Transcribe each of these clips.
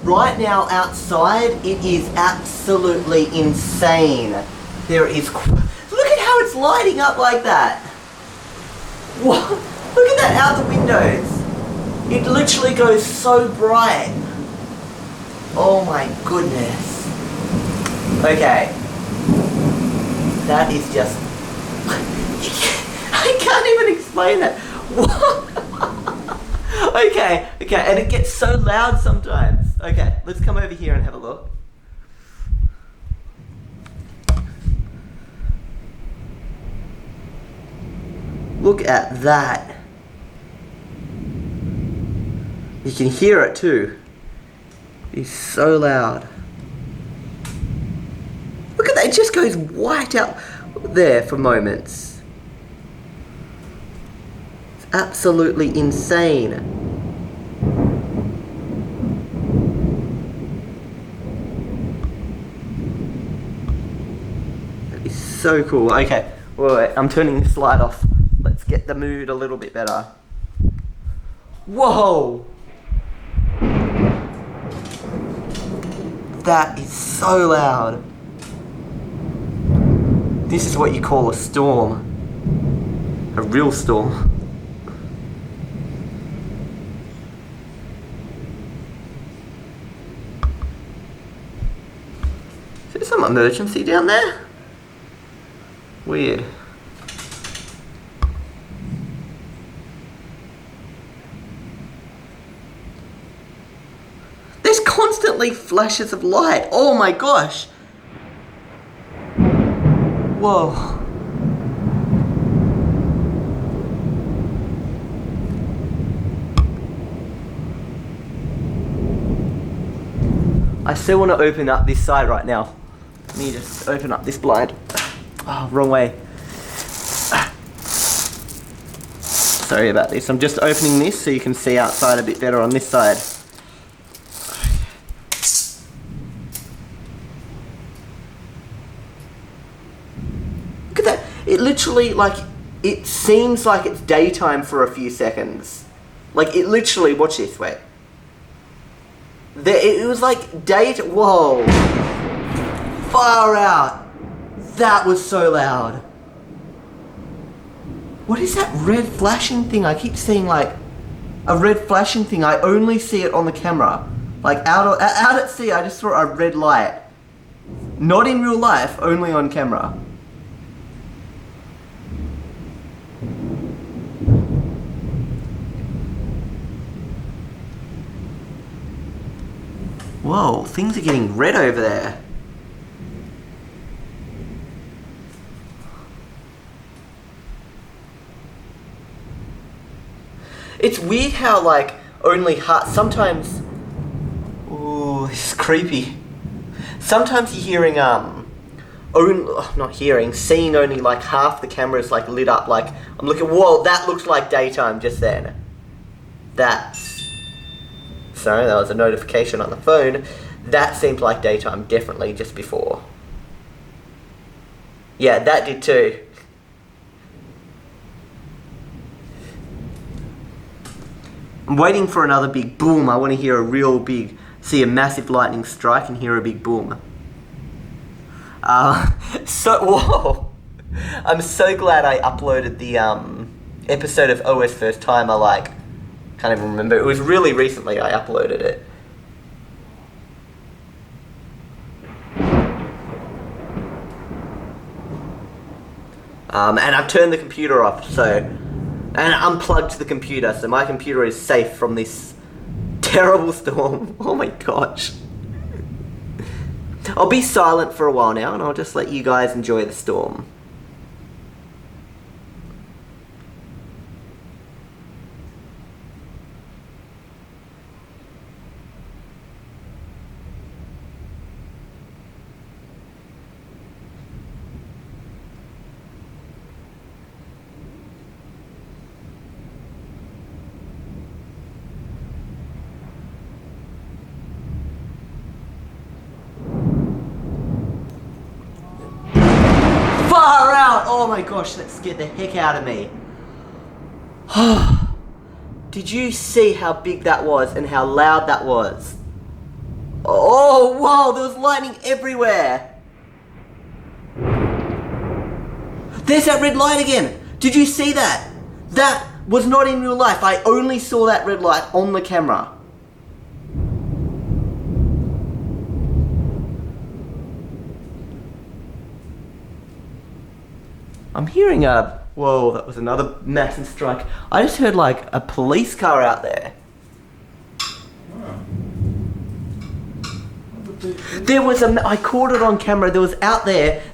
Right now outside, it is absolutely insane. There is... Look at how it's lighting up like that. What? Look at that out the windows. It literally goes so bright. Oh my goodness. Okay. That is just... I can't even explain that. What? Okay, and it gets so loud sometimes. Okay, let's come over here and have a look. Look at that. You can hear it too. It's so loud. Look at that, it just goes white out there for moments. It's absolutely insane. That is so cool. Okay, wait, I'm turning this light off. Let's get the mood a little bit better. Whoa! That is so loud. This is what you call a storm. A real storm. Is there some emergency down there? Weird. There's constantly flashes of light. Oh my gosh. Whoa. I still want to open up this side right now. Let me just open up this blind. Oh, wrong way. Sorry about this. I'm just opening this so you can see outside a bit better on this side. Look at that. It literally, like, it seems like it's daytime for a few seconds. Like, it literally, watch this, wait. It was like whoa. Far out. That was so loud. What is that red flashing thing? I keep seeing like a red flashing thing. I only see it on the camera. Like out at sea, I just saw a red light. Not in real life, only on camera. Whoa, things are getting red over there. It's weird how like only sometimes. Ooh, this is creepy. Sometimes you're hearing seeing only like half the camera's like lit up. Like I'm looking. Whoa, that looks like daytime just then. Sorry, that was a notification on the phone. That seemed like daytime, definitely, just before. Yeah, that did too. I'm waiting for another big boom. I want to hear see a massive lightning strike and hear a big boom. Whoa! I'm so glad I uploaded the episode of OS First Time. Can't even remember. It was really recently I uploaded it. And I've turned the computer off, and unplugged the computer, so my computer is safe from this terrible storm. Oh my gosh. I'll be silent for a while now, and I'll just let you guys enjoy the storm. Far out! Oh my gosh, that scared the heck out of me. Did you see how big that was and how loud that was? Oh, whoa, there was lightning everywhere. There's that red light again. Did you see that? That was not in real life. I only saw that red light on the camera. I'm hearing a... Whoa, that was another massive strike. I just heard like a police car out there. There was I caught it on camera. There was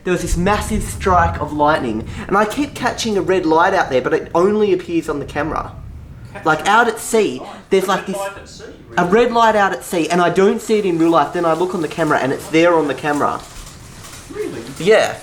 this massive strike of lightning, and I keep catching a red light out there, but it only appears on the camera. Like out at sea, there's like this a red light out at sea, and I don't see it in real life. Then I look on the camera, and it's there on the camera. Really? Yeah,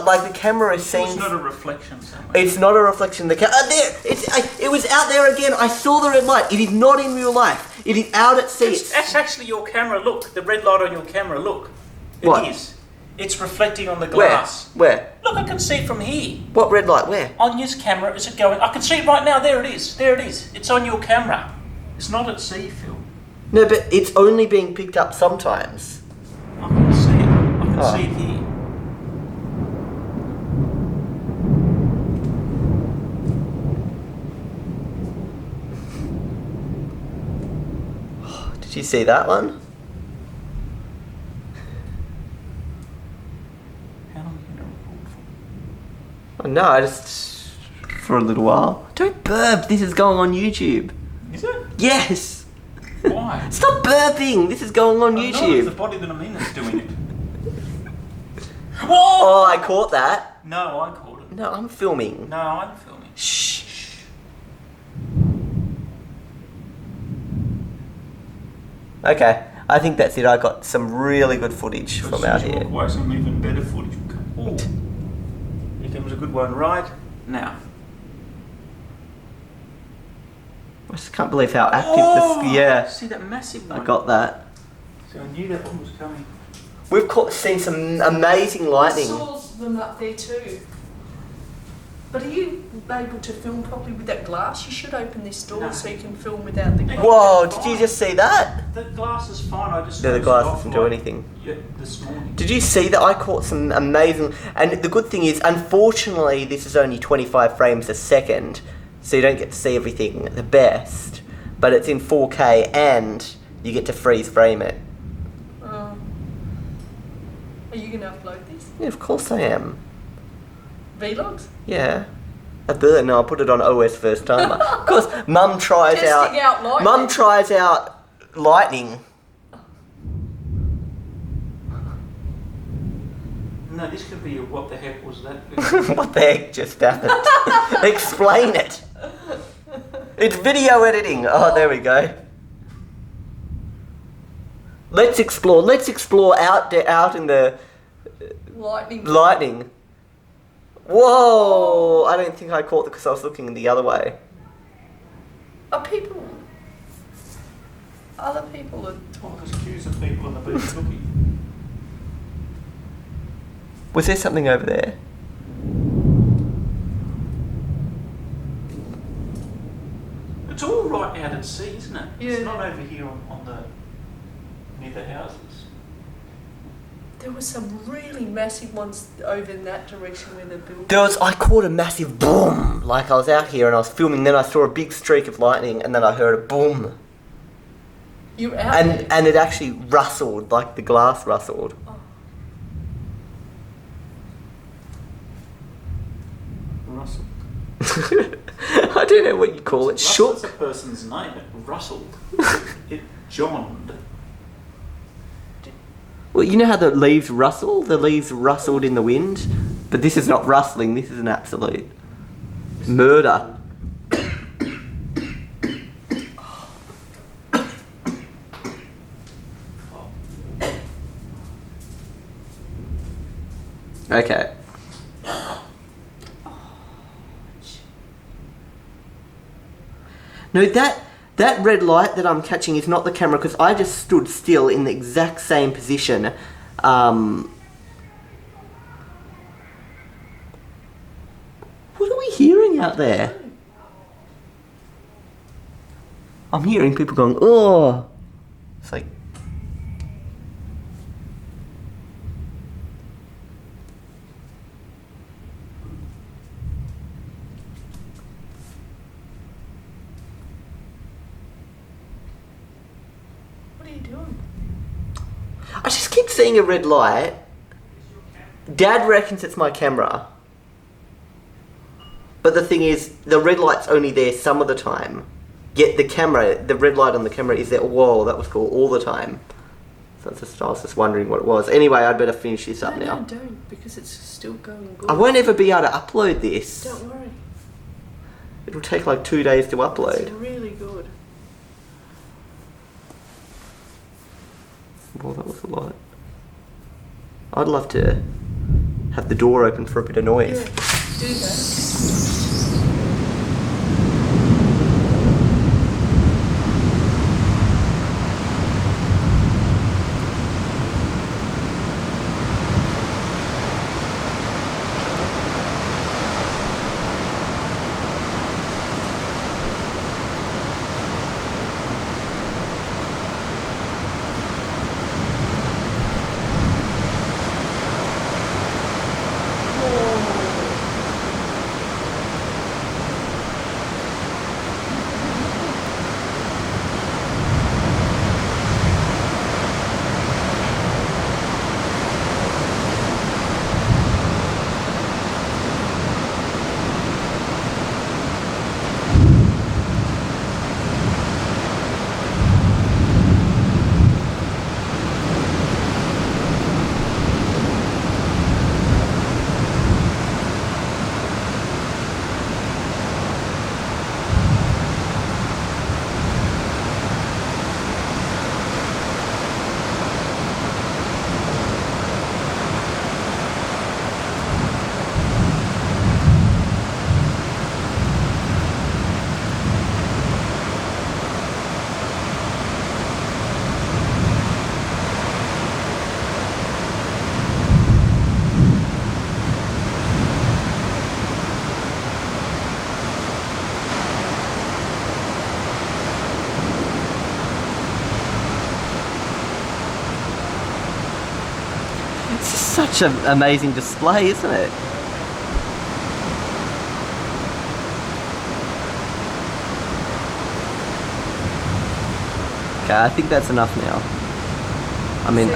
like the camera is seeing. It's not a reflection somewhere. It's not a reflection. There, it was out there again. I saw the red light. It is not in real life. It is out at sea. That's actually your camera. Look, the red light on your camera. Look, it What? is. It's reflecting on the glass. Where? Look, I can see it from here. What red light? Where? On this camera, is it going? I can see it right now. There it is. There it is. It's on your camera. It's not at sea, Phil. No, but it's only being picked up sometimes. I can see it. I can see it here. Did you see that one? How long are you going to record for? Oh, no, I just... for a little while. Don't burp. This is going on YouTube. Is it? Yes. Why? Stop burping. This is going on No, YouTube. the body that I'm in is doing it. Whoa! Oh, I caught that. No, I caught it. No, I'm filming. No, I'm filming. Shh. Okay, I think that's it. I got some really good footage from out here. Walk away, some even better footage will come. Oh, here comes a good one right now. I just can't believe how active this... Yeah, See that massive one? I got that. So I knew that one was coming. We've seen some amazing lightning. I saw them up there too. But are you able to film properly with that glass? You should open this door No. so you can film without the glass. Whoa, did you just see that? The glass is fine. I just No, the closed glass it off doesn't do anything. Yeah, this morning. Did you see that? I caught some amazing... And the good thing is, unfortunately, this is only 25 frames a second, so you don't get to see everything the best. But it's in 4K, and you get to freeze frame it. Are you going to upload this? Yeah, of course I am. Vlogs? Yeah. No, I'll put it on OS first timer. Of course, Mum tries Testing out lightning. Mum tries out lightning. No, this could be a what the heck was that? What the heck just happened? Explain it. It's video editing. Oh, there we go. Let's explore. Let's explore out in the lightning. Whoa! I don't think I caught it because I was looking the other way. Are people... Other people are... Oh, there's queues of people on the beach looking. Was there something over there? It's all right out at sea, isn't it? Yeah. It's not over here on the near the houses. There were some really massive ones over in that direction where they're building. I caught a massive boom. Like I was out here and I was filming, then I saw a big streak of lightning and then I heard a boom. You were out there? And it actually rustled, like the glass rustled. Oh. Russell. I don't know what you call it. Russell's Shook? a person's name. It rustled. It johned. Well, you know how the leaves rustle? The leaves rustled in the wind? But this is not rustling, this is an absolute murder. Okay. No, that red light that I'm catching is not the camera because I just stood still in the exact same position. What are we hearing out there? I'm hearing people going, oh. It's like, doing? I just keep seeing a red light. Dad reckons it's my camera. But the thing is, the red light's only there some of the time. Yet the red light on the camera is there, whoa, that was cool, all the time. So I was just wondering what it was. Anyway, I'd better finish this up now. No, don't, because it's still going good. I won't ever be able to upload this. Don't worry. It'll take like 2 days to It's upload. really good. Well, that was a lot. I'd love to have the door open for a bit of noise. Yeah, do that. It's just such an amazing display, isn't it? Okay, I think that's enough now. I mean,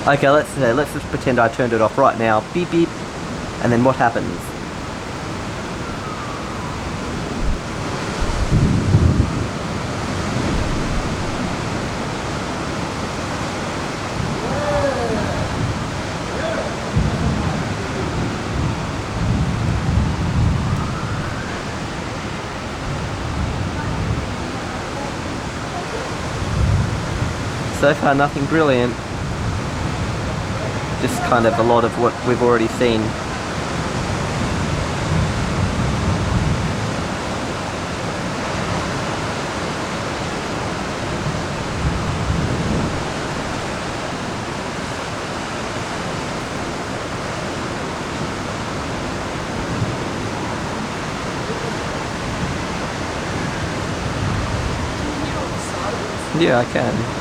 okay, let's just pretend I turned it off right now. Beep beep, and then what happens? So far, nothing brilliant. Just kind of a lot of what we've already seen. Yeah, I can.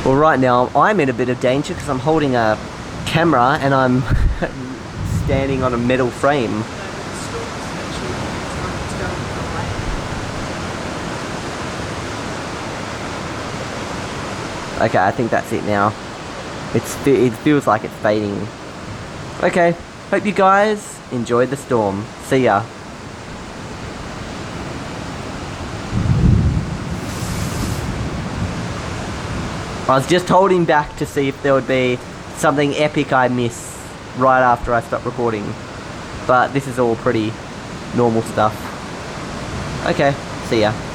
Well, right now I'm in a bit of danger because I'm holding a camera and I'm standing on a metal frame. Okay, I think that's it now. It feels like it's fading. Okay, hope you guys enjoyed the storm. See ya. I was just holding back to see if there would be something epic I miss right after I stop recording. But this is all pretty normal stuff. Okay, see ya.